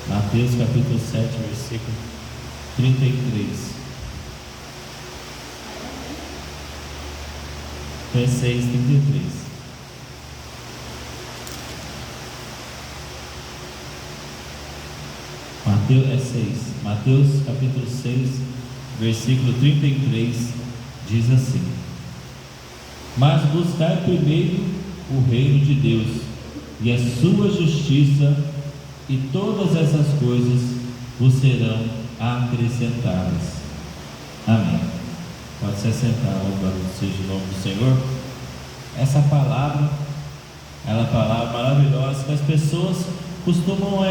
Mateus capítulo 7, versículo 33. Verso 6, 33. Mateus capítulo 6, versículo 33, diz assim: Mas buscai primeiro o reino de Deus e a sua justiça, e todas essas coisas vos serão acrescentadas. Amém. Pode se assentar, louvado seja o nome do Senhor. Essa palavra, ela é uma palavra maravilhosa que as pessoas costumam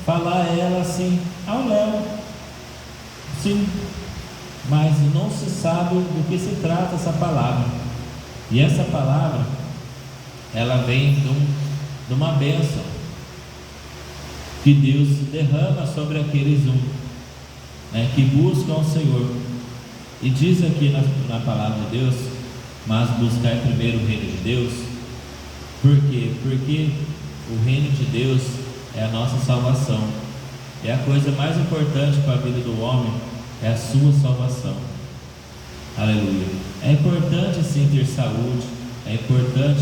falar ela assim, ao léu, sim, mas não se sabe do que se trata essa palavra. E essa palavra, ela vem de uma bênção que Deus derrama sobre aqueles que buscam o Senhor. E diz aqui na palavra de Deus: mas buscar primeiro o reino de Deus. Por quê? Porque o reino de Deus é a nossa salvação. É a coisa mais importante para a vida do homem, é a sua salvação. Aleluia. É importante sim ter saúde, é importante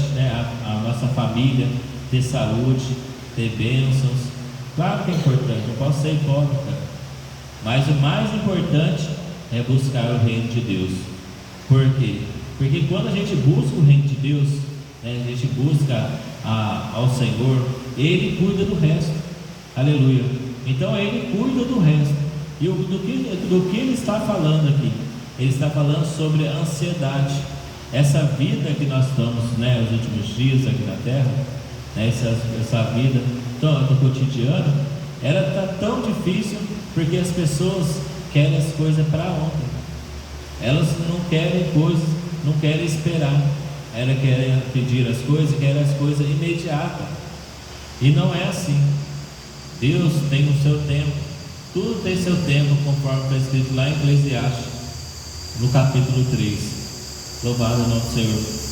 a nossa família ter saúde, ter bênçãos. Claro que é importante, eu posso ser hipócrita, mas o mais importante é buscar o reino de Deus. Por quê? Porque quando a gente busca o reino de Deus, a gente busca ao Senhor, Ele cuida do resto. Aleluia. Então Ele cuida do resto. E do que Ele está falando aqui? Ele está falando sobre a ansiedade. Essa vida que nós estamos, os últimos dias aqui na terra, essa vida do cotidiano, ela está tão difícil porque as pessoas querem as coisas para ontem. Elas não querem coisas, não querem esperar. Elas querem pedir as coisas, querem as coisas imediatas. E não é assim. Deus tem o seu tempo. Tudo tem seu tempo, conforme está escrito lá em Eclesiastes, no capítulo 3. Louvado o nome do Senhor.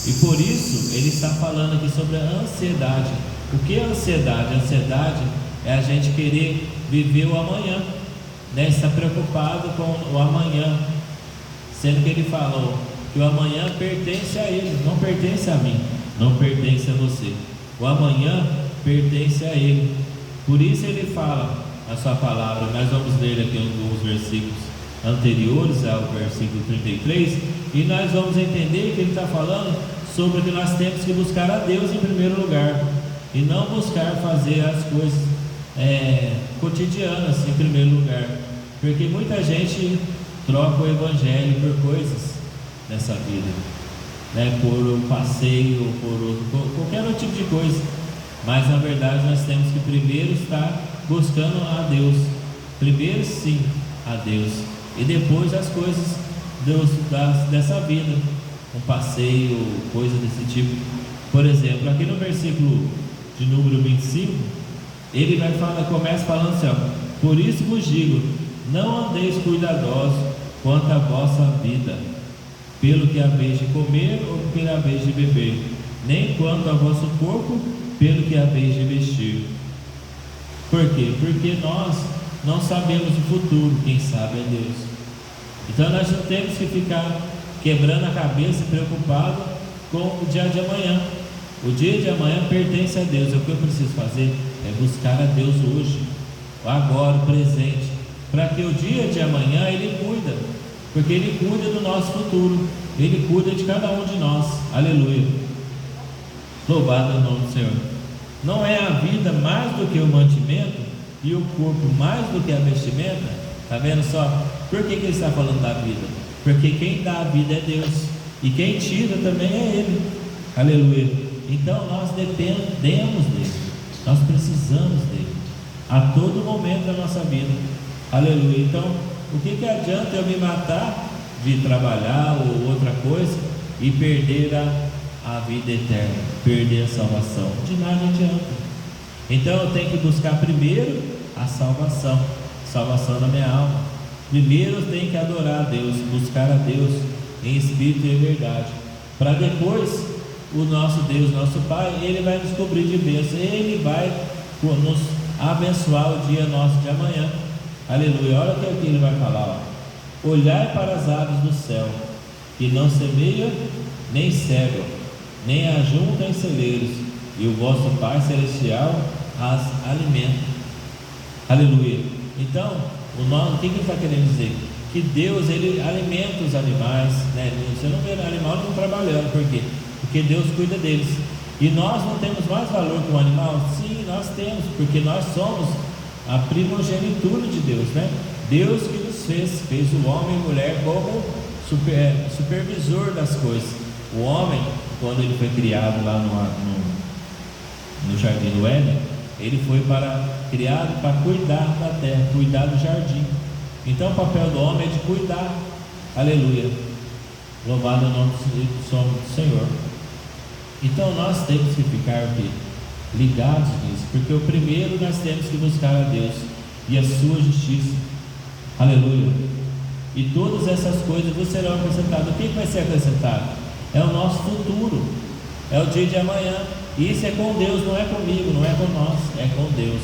E por isso ele está falando aqui sobre a ansiedade. O que é ansiedade? A ansiedade é a gente querer viver o amanhã, estar preocupado com o amanhã, sendo que ele falou que o amanhã pertence a ele, não pertence a mim, não pertence a você. O amanhã pertence a ele. Por isso ele fala a sua palavra. Nós vamos ler aqui alguns versículos anteriores ao versículo 33, e nós vamos entender que ele está falando sobre que nós temos que buscar a Deus em primeiro lugar, e não buscar fazer as coisas cotidianas em primeiro lugar, porque muita gente troca o evangelho por coisas nessa vida, por um passeio, por qualquer outro tipo de coisa. Mas na verdade nós temos que primeiro estar buscando a Deus, primeiro sim a Deus, e depois as coisas dessa vida, um passeio, coisa desse tipo. Por exemplo, aqui no versículo de número 25, ele começa falando assim: por isso vos digo, não andeis cuidadosos quanto à vossa vida, pelo que haveis de comer ou pelo que haveis de beber, nem quanto ao vosso corpo, pelo que haveis de vestir. Por quê? Porque nós não sabemos o futuro, quem sabe é Deus. Então nós não temos que ficar quebrando a cabeça, preocupado com o dia de amanhã. O dia de amanhã pertence a Deus. O que eu preciso fazer é buscar a Deus hoje, agora, o presente, para que o dia de amanhã Ele cuida, porque Ele cuida do nosso futuro, Ele cuida de cada um de nós. Aleluia. Louvado é o nome do Senhor. Não é a vida mais do que o mantimento e o corpo mais do que a vestimenta? Está vendo só? Por que ele está falando da vida? Porque quem dá a vida é Deus, e quem tira também é Ele. Aleluia. Então nós dependemos dele, nós precisamos dele a todo momento da nossa vida. Aleluia. Então o que adianta eu me matar de trabalhar ou outra coisa e perder a vida eterna, perder a salvação? De nada adianta. Então eu tenho que buscar primeiro a salvação da minha alma. Primeiro eu tenho que adorar a Deus, buscar a Deus em espírito e em verdade, para depois o nosso Deus, nosso Pai, Ele vai nos cobrir de bênção, Ele vai nos abençoar o dia nosso de amanhã. Aleluia. Olha o que ele vai falar, ó. Olhai para as aves do céu, que não semeiam, nem cegam, nem ajuntam em celeiros, e o vosso Pai Celestial as alimenta. Aleluia. Então, o que ele está querendo dizer? Que Deus, ele alimenta os animais, né? Você não vê animal não trabalhando, por quê? Porque Deus cuida deles. E nós não temos mais valor que um animal? Sim, nós temos, porque nós somos a primogenitura de Deus, né? Deus que nos fez o homem e mulher como supervisor das coisas. O homem, quando ele foi criado lá no jardim do Éden, ele foi criado para cuidar da terra, cuidar do jardim. Então o papel do homem é de cuidar. Aleluia. Louvado é o nome do Senhor. Então nós temos que ficar ligados nisso, porque o primeiro nós temos que buscar a Deus e a sua justiça. Aleluia. E todas essas coisas vos serão acrescentadas. O que vai ser acrescentado? É o nosso futuro, é o dia de amanhã. E isso é com Deus, não é comigo, não é com nós, é com Deus.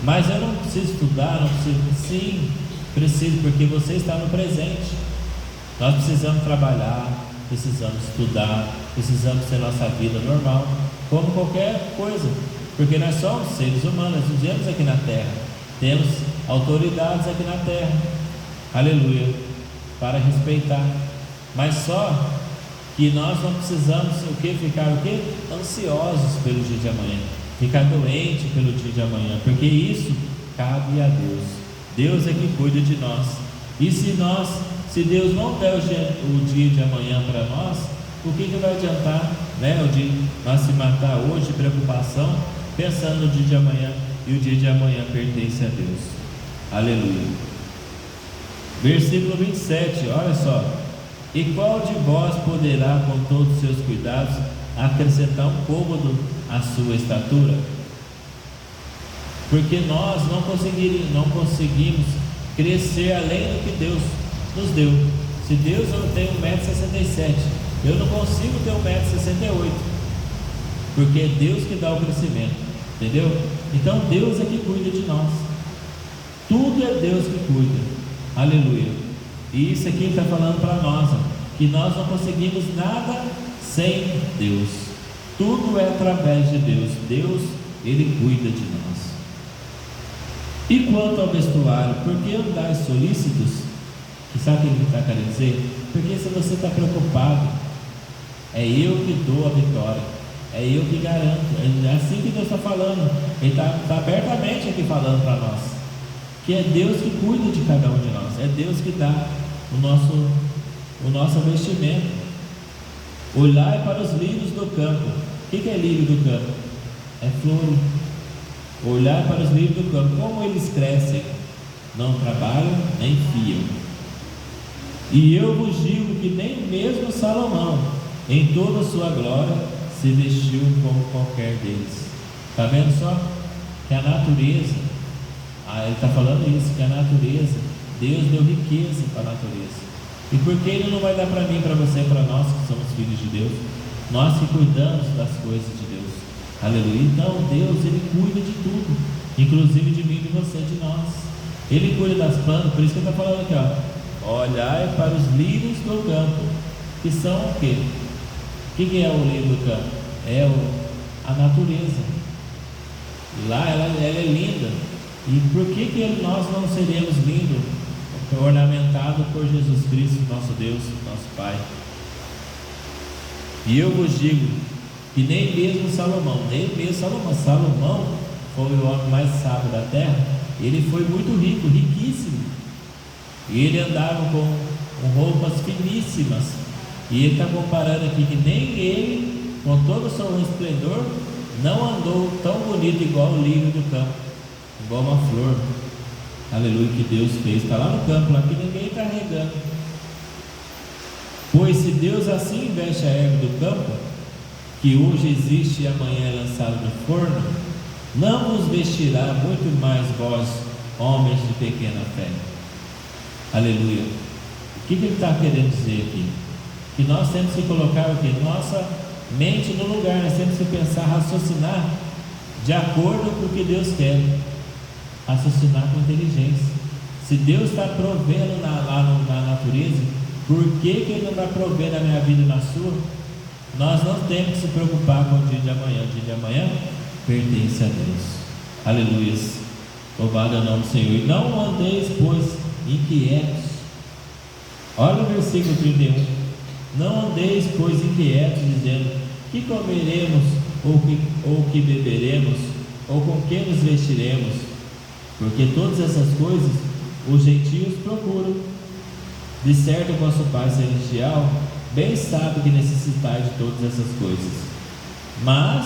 Mas eu não preciso estudar, não preciso. Sim, preciso, porque você está no presente. Nós precisamos trabalhar, precisamos estudar, precisamos ter nossa vida normal, como qualquer coisa, porque nós somos seres humanos, nós vivemos aqui na terra, temos autoridades aqui na terra, aleluia, para respeitar. Mas só que nós não precisamos ficar ansiosos pelo dia de amanhã, ficar doente pelo dia de amanhã, porque isso cabe a Deus. Deus é que cuida de nós. E se Deus não der o dia de amanhã para nós, o que vai adiantar, né? O de nós se matar hoje de preocupação, pensando no dia de amanhã, e o dia de amanhã pertence a Deus. Aleluia. Versículo 27, olha só. E qual de vós poderá, com todos os seus cuidados, acrescentar um côvado à sua estatura? Porque nós não conseguimos crescer além do que Deus nos deu. Se Deus não tem 1,67 m, eu não consigo ter 1,68 m, porque é Deus que dá o crescimento, entendeu? Então Deus é que cuida de nós, tudo é Deus que cuida, aleluia. E isso aqui está falando para nós, que nós não conseguimos nada sem Deus, tudo é através de Deus. Deus, Ele cuida de nós. E quanto ao vestuário, por que andais solícitos? E sabe o que ele está querendo dizer? Porque se você está preocupado, é eu que dou a vitória, é eu que garanto. É assim que Deus está falando. Ele está abertamente aqui falando para nós, que é Deus que cuida de cada um de nós, é Deus que dá o nosso vestimento. Olhai para os lírios do campo. O que é lírio do campo? É flor. Olhai para os lírios do campo, como eles crescem, não trabalham nem fiam. E eu vos digo que nem mesmo Salomão, em toda a sua glória, se vestiu como qualquer deles. Está vendo só? Que a natureza, ele está falando isso, que a natureza, Deus deu riqueza para a natureza. E por que Ele não vai dar para mim, para você, para nós que somos filhos de Deus? Nós que cuidamos das coisas de Deus. Aleluia. Então Deus, Ele cuida de tudo, inclusive de mim, de você, de nós. Ele cuida das plantas, por isso que Ele está falando aqui, ó. Olhai para os lírios do campo, que são o quê? O que é o lírio do campo? É a natureza. Lá ela é linda. E por que nós não seremos lindos, ornamentados por Jesus Cristo, nosso Deus, nosso Pai? E eu vos digo que nem mesmo Salomão foi o homem mais sábio da terra. Ele foi muito rico, riquíssimo. E ele andava com roupas finíssimas. E ele está comparando aqui que nem ele, com todo o seu esplendor, não andou tão bonito igual o lírio do campo, igual uma flor. Aleluia, que Deus fez. Está lá no campo, lá que ninguém está regando. Pois se Deus assim veste a erva do campo, que hoje existe e amanhã é lançado no forno, não vos vestirá muito mais vós, homens de pequena fé. Aleluia. O que ele está querendo dizer aqui? Que nós temos que colocar o quê? Nossa mente no lugar. Nós temos que pensar, raciocinar de acordo com o que Deus quer. raciocinar com inteligência. Se Deus está provendo lá na natureza, por que Ele não vai prover na minha vida e na sua? Nós não temos que se preocupar com o dia de amanhã. O dia de amanhã pertence a Deus. Aleluias. Louvado é o nome do Senhor. E não andeis, pois, inquietos. Olha o versículo 31. Não andeis, pois, inquietos, dizendo: que comeremos, ou que beberemos, ou com que nos vestiremos? Porque todas essas coisas os gentios procuram. De certo, vosso Pai Celestial bem sabe que necessitais de todas essas coisas. Mas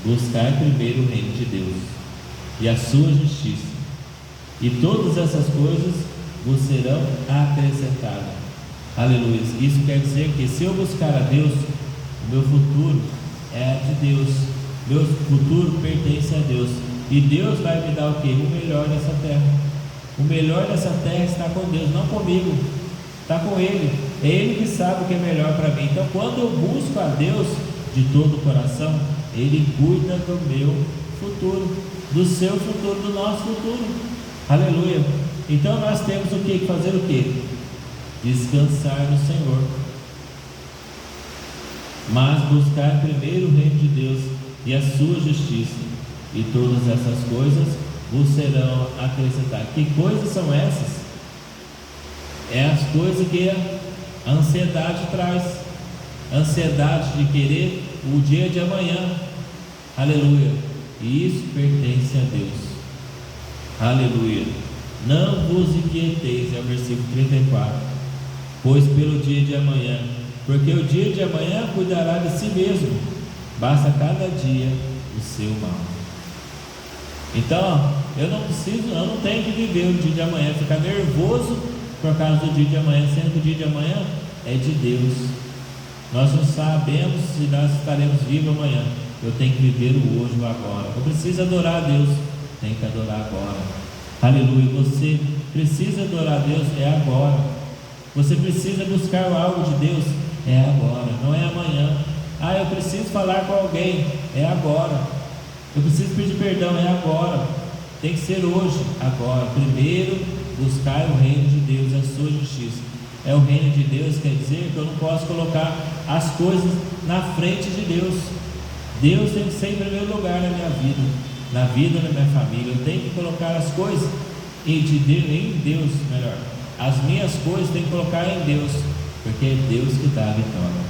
buscai primeiro o reino de Deus e a sua justiça, e todas essas coisas vos serão acrescentadas. Aleluia. Isso quer dizer que se eu buscar a Deus, o meu futuro é de Deus, meu futuro pertence a Deus, e Deus vai me dar o que? O melhor dessa terra. O melhor dessa terra está com Deus, não comigo, está com Ele. É Ele que sabe o que é melhor para mim. Então, quando eu busco a Deus de todo o coração, Ele cuida do meu futuro, do seu futuro, do nosso futuro. Aleluia. Então, nós temos o que? Fazer o que? Descansar no Senhor. Mas buscar primeiro o reino de Deus e a sua justiça, e todas essas coisas vos serão acrescentadas. Que coisas são essas? É as coisas que a ansiedade traz. A ansiedade de querer o dia de amanhã. Aleluia. E isso pertence a Deus. Aleluia. Não vos inquieteis, é o versículo 34, pois pelo dia de amanhã, porque o dia de amanhã cuidará de si mesmo, basta cada dia o seu mal. Então, eu não tenho que viver o dia de amanhã, ficar nervoso por causa do dia de amanhã, sendo que o dia de amanhã é de Deus. Nós não sabemos se nós estaremos vivos amanhã. Eu tenho que viver o hoje, o agora. Eu preciso adorar a Deus, tenho que adorar agora. Aleluia. Você precisa adorar a Deus, é agora. Você precisa buscar algo de Deus, é agora, não é amanhã. Eu preciso falar com alguém, é agora. Eu preciso pedir perdão, é agora. Tem que ser hoje, agora. Primeiro, buscar o reino de Deus, a sua justiça. É o reino de Deus, quer dizer que eu não posso colocar as coisas na frente de Deus. Deus tem que ser em primeiro lugar na minha vida, na vida da minha família. Eu tenho que colocar as coisas em Deus, melhor. As minhas coisas tem que colocar em Deus, porque é Deus que dá a vitória.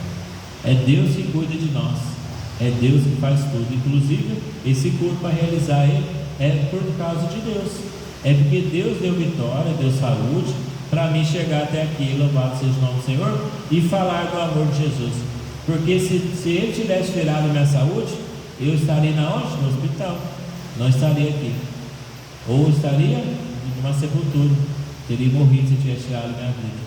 É Deus que cuida de nós. É Deus que faz tudo. Inclusive, esse culto para realizar ele é por causa de Deus. É porque Deus deu vitória, deu saúde para mim chegar até aqui. Louvado seja o nome do Senhor, e falar do amor de Jesus. Porque se Ele tivesse tirado a minha saúde, eu estaria na onde? No hospital. Não estaria aqui. Ou estaria numa sepultura. Teria morrido se tivesse tirado a minha vida.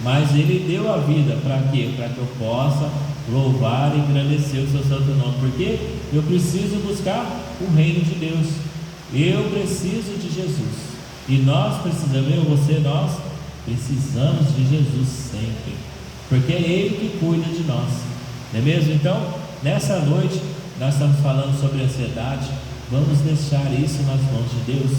Mas Ele deu a vida para quê? Para que eu possa louvar e engrandecer o seu santo nome. Porque eu preciso buscar o reino de Deus. Eu preciso de Jesus. E nós precisamos, nós precisamos de Jesus sempre. Porque é Ele que cuida de nós. Não é mesmo? Então, nessa noite, nós estamos falando sobre ansiedade. Vamos deixar isso nas mãos de Deus.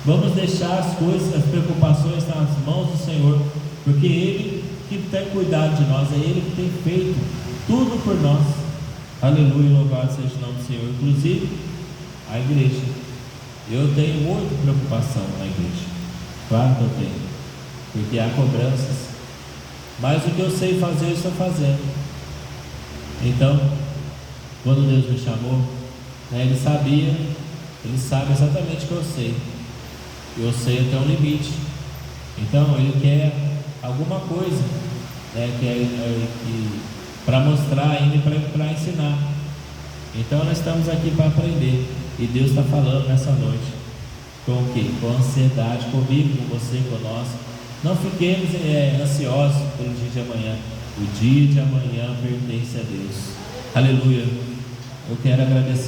Vamos deixar as coisas, as preocupações nas mãos do Senhor. Porque Ele que tem cuidado de nós, é Ele que tem feito tudo por nós. Aleluia, louvado seja o nome do Senhor. Inclusive, a igreja. Eu tenho muita preocupação na igreja. Claro que eu tenho. Porque há cobranças. Mas o que eu sei fazer, eu estou fazendo. Então, quando Deus me chamou, Ele sabe exatamente o que eu sei. Eu sei até um limite. Então, Ele quer alguma coisa, para mostrar ainda e para ensinar. Então, nós estamos aqui para aprender. E Deus está falando nessa noite. Com o quê? Com ansiedade, comigo, com você, com nós. Não fiquemos ansiosos pelo dia de amanhã. O dia de amanhã pertence a Deus. Aleluia. Eu quero agradecer.